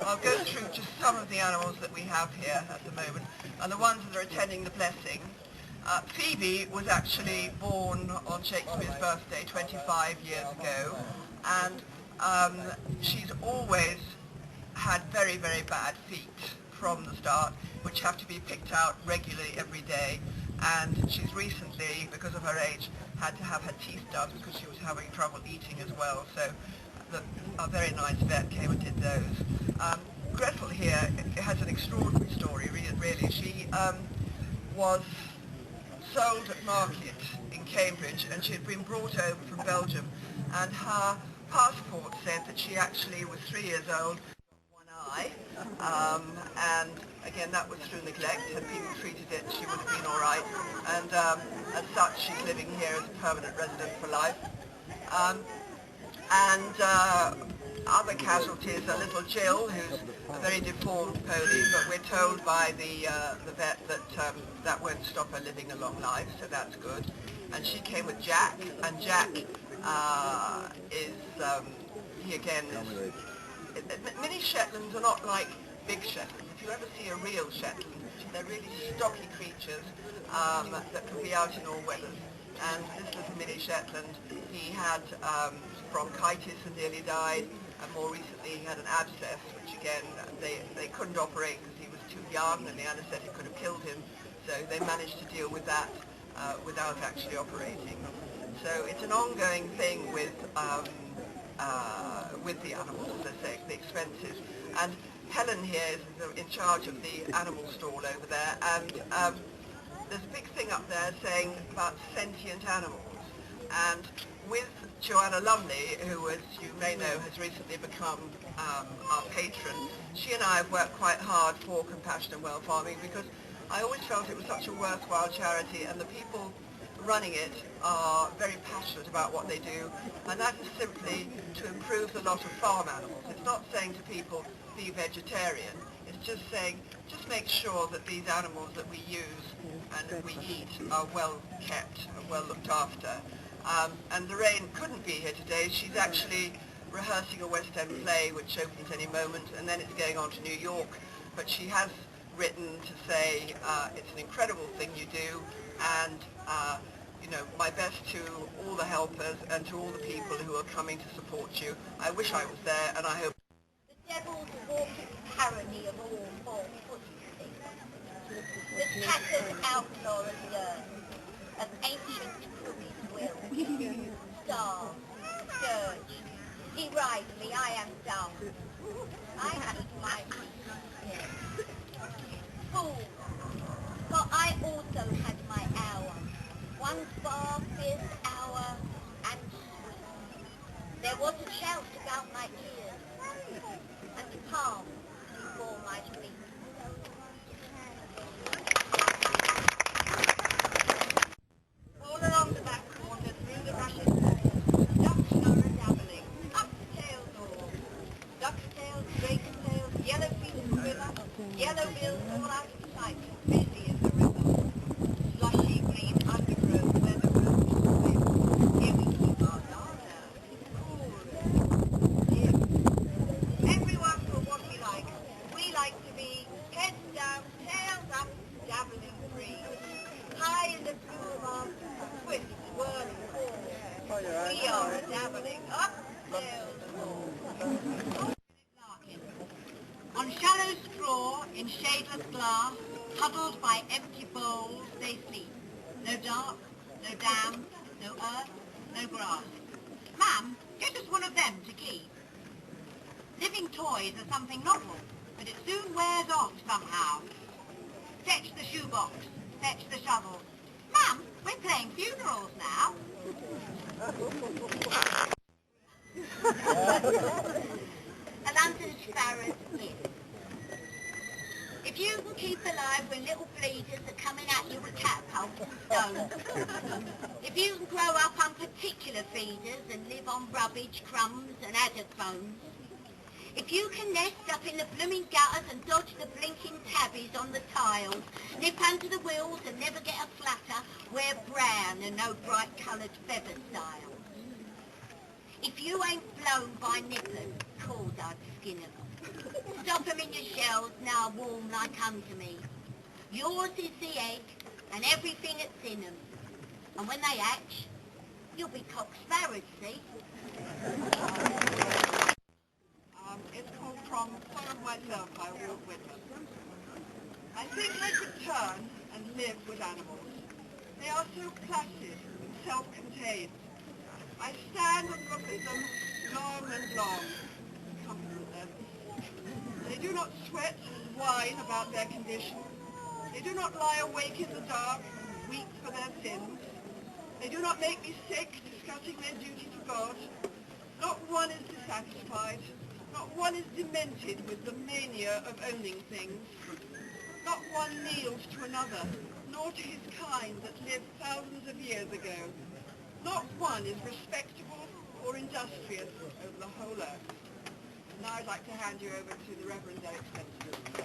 I'll go through just some of the animals that we have here at the moment, and the ones that are attending the blessing. Phoebe was actually born on Shakespeare's birthday 25 years ago, and she's always had very, very bad feet from the start, which have to be picked out regularly every day, and she's recently, because of her age, had to have her teeth done because she was having trouble eating as well, so a very nice vet came and did those. Gretel here has an extraordinary story, really. She was sold at market in Cambridge, and she had been brought over from Belgium, and her passport said that she actually was 3 years old, one eye, and again that was through neglect. Had people treated it, she would have been all right, and as such she's living here as a permanent resident for life. Other casualties are little Jill, who's a very deformed pony, but we're told by the vet that that won't stop her living a long life, so that's good. And she came with Jack, and Jack he again is... Mini Shetlands are not like big Shetlands. If you ever see a real Shetland, they're really stocky creatures that can be out in all weathers. And this little mini Shetland, he had bronchitis and nearly died, and more recently he had an abscess, which again they couldn't operate because he was too young and the anaesthetic could have killed him, so they managed to deal with that without actually operating. So it's an ongoing thing with the animals, as I say, the expenses. And Helen here is in charge of the animal stall over there, and there's a big thing up there saying about sentient animals. And with Joanna Lumley, who, as you may know, has recently become our patron, she and I have worked quite hard for Compassion and Well Farming, because I always felt it was such a worthwhile charity, and the people running it are very passionate about what they do, and that is simply to improve the lot of farm animals. It's not saying to people, be vegetarian. It's just saying, just make sure that these animals that we use and we eat are well kept and well looked after. And Lorraine couldn't be here today. She's actually rehearsing a West End play which opens any moment, and then it's going on to New York. But she has written to say it's an incredible thing you do, and you know, my best to all the helpers and to all the people who are coming to support you. I wish I was there, and I hope... The devil's walking parody of all false things. The tattered outlaw of the earth, of ancient crooked will, starve, scourge. He rides me, I am dumb. I eat my meat. Fool, for I also had my hour, one far fierce hour and sweet. There was a shout about my ears, and the palm before my feet. All along the back water, through the rushes, ducks are dabbling, up the tails all, duck's tails, drake's tails, yellow feet in the river, yellow bills all out of sight, busy as the river, slushy green undergrowth where the roads swim. Here we keep our Nana, cool, dim. Everyone for what we like. We like to be heads down, tails up, dabbling free. High in the blue of our swift, whirling fall. We are a dabbling up, tails all. On shallow straw, in shadeless glass, huddled by empty bowls, they sleep. No dark, no dam, no earth, no grass. Ma'am, get us one of them to keep. Living toys are something novel, but it soon wears off somehow. Fetch the shoebox, fetch the shovel. Ma'am, we're playing funerals now. A London sparrow's gift. If you can keep alive when little bleeders are coming at you with catapults and stones, if you can grow up on particular feeders and live on rubbish, crumbs and adder bones, if you can nest up in the blooming gutters and dodge the blinking tabbies on the tiles, nip under the wheels and never get a flutter, wear brown and no bright-coloured feather styles. If you ain't blown by nippers, Goddard, skin them. Stop them in your shells, now warm like to me. Yours is the egg and everything that's in them. And when they hatch, you'll be cock sparrows, see? It's called From Some of Myself by Walt Whitman. I think I could turn and live with animals. They are so placid and self-contained. I stand and look at them long and long, and comfort them. They do not sweat and whine about their condition. They do not lie awake in the dark and weep for their sins. They do not make me sick discussing their duty to God. Not one is dissatisfied. Not one is demented with the mania of owning things. Not one kneels to another, nor to his kind that lived thousands of years ago. Not one is respectable or industrious over the whole earth. Now I'd like to hand you over to the Reverend Alexandra Bastedo.